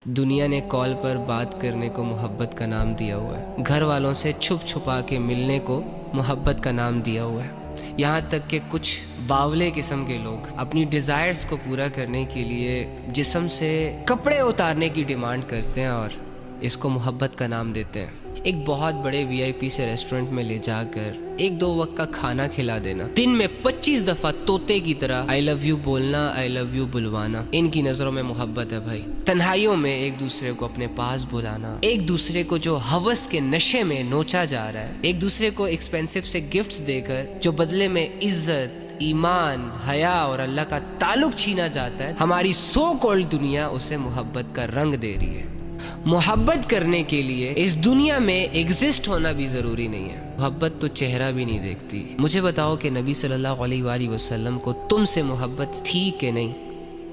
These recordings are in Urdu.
دنیا نے کال پر بات کرنے کو محبت کا نام دیا ہوا ہے، گھر والوں سے چھپ چھپا کے ملنے کو محبت کا نام دیا ہوا ہے، یہاں تک کہ کچھ باولے قسم کے لوگ اپنی ڈیزائرز کو پورا کرنے کے لیے جسم سے کپڑے اتارنے کی ڈیمانڈ کرتے ہیں اور اس کو محبت کا نام دیتے ہیں۔ ایک بہت بڑے وی آئی پی سے ریسٹورنٹ میں لے جا کر ایک دو وقت کا کھانا کھلا دینا، دن میں 25 دفعہ طوطے کی طرح آئی لو یو بولنا، آئی لو یو بلوانا، ان کی نظروں میں محبت ہے بھائی۔ تنہائیوں میں ایک دوسرے کو اپنے پاس بلانا، ایک دوسرے کو جو ہوس کے نشے میں نوچا جا رہا ہے، ایک دوسرے کو ایکسپینسو سے گفٹس دے کر جو بدلے میں عزت، ایمان، حیا اور اللہ کا تعلق چھینا جاتا ہے، ہماری سو کالڈ دنیا اسے محبت کا رنگ دے رہی ہے۔ محبت کرنے کے لیے اس دنیا میں ایگزسٹ ہونا بھی ضروری نہیں ہے، محبت تو چہرہ بھی نہیں دیکھتی۔ مجھے بتاؤ کہ نبی صلی اللہ علیہ وآلہ وسلم کو تم سے محبت تھی کہ نہیں؟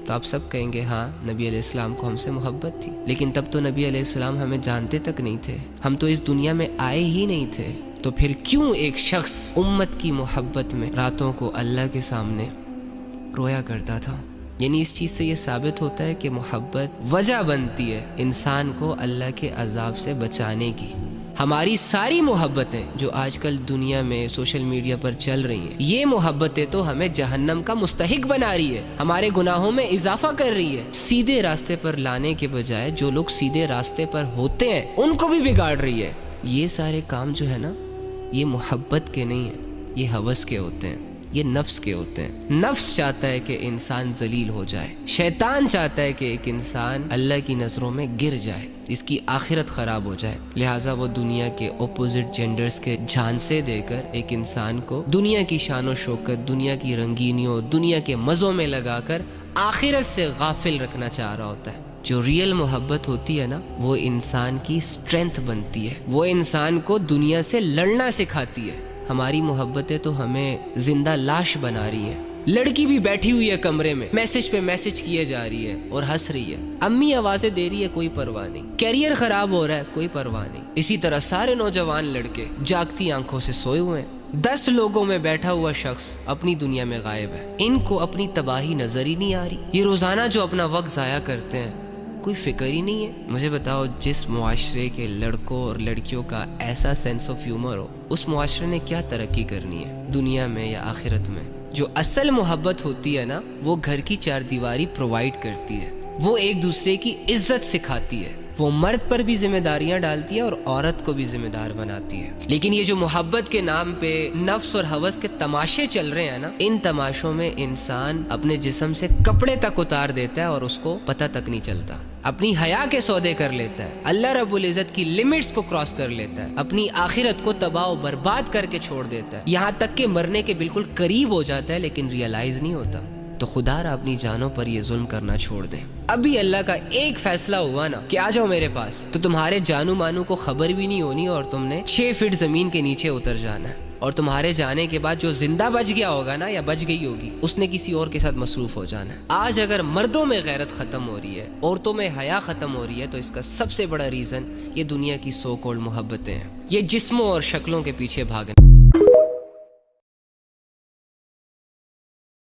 تو آپ سب کہیں گے ہاں، نبی علیہ السلام کو ہم سے محبت تھی، لیکن تب تو نبی علیہ السلام ہمیں جانتے تک نہیں تھے، ہم تو اس دنیا میں آئے ہی نہیں تھے۔ تو پھر کیوں ایک شخص امت کی محبت میں راتوں کو اللہ کے سامنے رویا کرتا تھا؟ یعنی اس چیز سے یہ ثابت ہوتا ہے کہ محبت وجہ بنتی ہے انسان کو اللہ کے عذاب سے بچانے کی۔ ہماری ساری محبتیں جو آج کل دنیا میں سوشل میڈیا پر چل رہی ہیں، یہ محبتیں تو ہمیں جہنم کا مستحق بنا رہی ہے، ہمارے گناہوں میں اضافہ کر رہی ہے۔ سیدھے راستے پر لانے کے بجائے جو لوگ سیدھے راستے پر ہوتے ہیں ان کو بھی بگاڑ رہی ہے۔ یہ سارے کام جو ہے نا، یہ محبت کے نہیں ہیں، یہ ہوس کے ہوتے ہیں، یہ نفس کے ہوتے ہیں۔ نفس چاہتا ہے کہ انسان ذلیل ہو جائے، شیطان چاہتا ہے کہ ایک انسان اللہ کی نظروں میں گر جائے، اس کی آخرت خراب ہو جائے، لہٰذا وہ دنیا کے اپوزٹ جینڈرز کے جھانسے دے کر ایک انسان کو دنیا کی شان و شوکت، دنیا کی رنگینیوں، دنیا کے مزوں میں لگا کر آخرت سے غافل رکھنا چاہ رہا ہوتا ہے۔ جو ریئل محبت ہوتی ہے نا، وہ انسان کی اسٹرینتھ بنتی ہے، وہ انسان کو دنیا سے لڑنا سکھاتی ہے۔ ہماری محبتیں تو ہمیں زندہ لاش بنا رہی ہیں۔ لڑکی بھی بیٹھی ہوئی ہے کمرے میں، میسج پہ میسج کیے جا رہی ہے اور ہنس رہی ہے، امی آوازیں دے رہی ہے، کوئی پرواہ نہیں، کیریئر خراب ہو رہا ہے، کوئی پرواہ نہیں۔ اسی طرح سارے نوجوان لڑکے جاگتی آنکھوں سے سوئے ہوئے ہیں، 10 لوگوں میں بیٹھا ہوا شخص اپنی دنیا میں غائب ہے، ان کو اپنی تباہی نظر ہی نہیں آ رہی۔ یہ روزانہ جو اپنا وقت ضائع کرتے ہیں، کوئی فکر ہی نہیں ہے۔ مجھے بتاؤ، جس معاشرے کے لڑکوں اور لڑکیوں کا ایسا سینس آف ہیومر ہو، اس معاشرے نے کیا ترقی کرنی ہے، دنیا میں یا آخرت میں؟ جو اصل محبت ہوتی ہے نا، وہ گھر کی چار دیواری پرووائڈ کرتی ہے، وہ ایک دوسرے کی عزت سکھاتی ہے، وہ مرد پر بھی ذمہ داریاں ڈالتی ہے اور عورت کو بھی ذمہ دار بناتی ہے۔ لیکن یہ جو محبت کے نام پہ نفس اور ہوس کے تماشے چل رہے ہیں نا، ان تماشوں میں انسان اپنے جسم سے کپڑے تک اتار دیتا ہے اور اس کو پتہ تک نہیں چلتا، اپنی حیا کے سودے کر لیتا ہے، اللہ رب العزت کی لمٹس کو کراس کر لیتا ہے، اپنی آخرت کو تباہ و برباد کر کے چھوڑ دیتا ہے، یہاں تک کہ مرنے کے بالکل قریب ہو جاتا ہے لیکن ریئلائز نہیں ہوتا۔ تو خدا را اپنی جانوں پر یہ ظلم کرنا چھوڑ دیں۔ ابھی اللہ کا ایک فیصلہ ہوا نا کہ آ جاؤ میرے پاس، تو تمہارے جانو مانو کو خبر بھی نہیں ہونی اور تم نے 6 فٹ زمین کے نیچے اتر جانا ہے، اور تمہارے جانے کے بعد جو زندہ بچ گیا ہوگا نا یا بچ گئی ہوگی، اس نے کسی اور کے ساتھ مصروف ہو جانا ہے۔ آج اگر مردوں میں غیرت ختم ہو رہی ہے، عورتوں میں حیا ختم ہو رہی ہے، تو اس کا سب سے بڑا ریزن یہ دنیا کی سو کالڈ محبتیں ہیں، یہ جسموں اور شکلوں کے پیچھے بھاگنا۔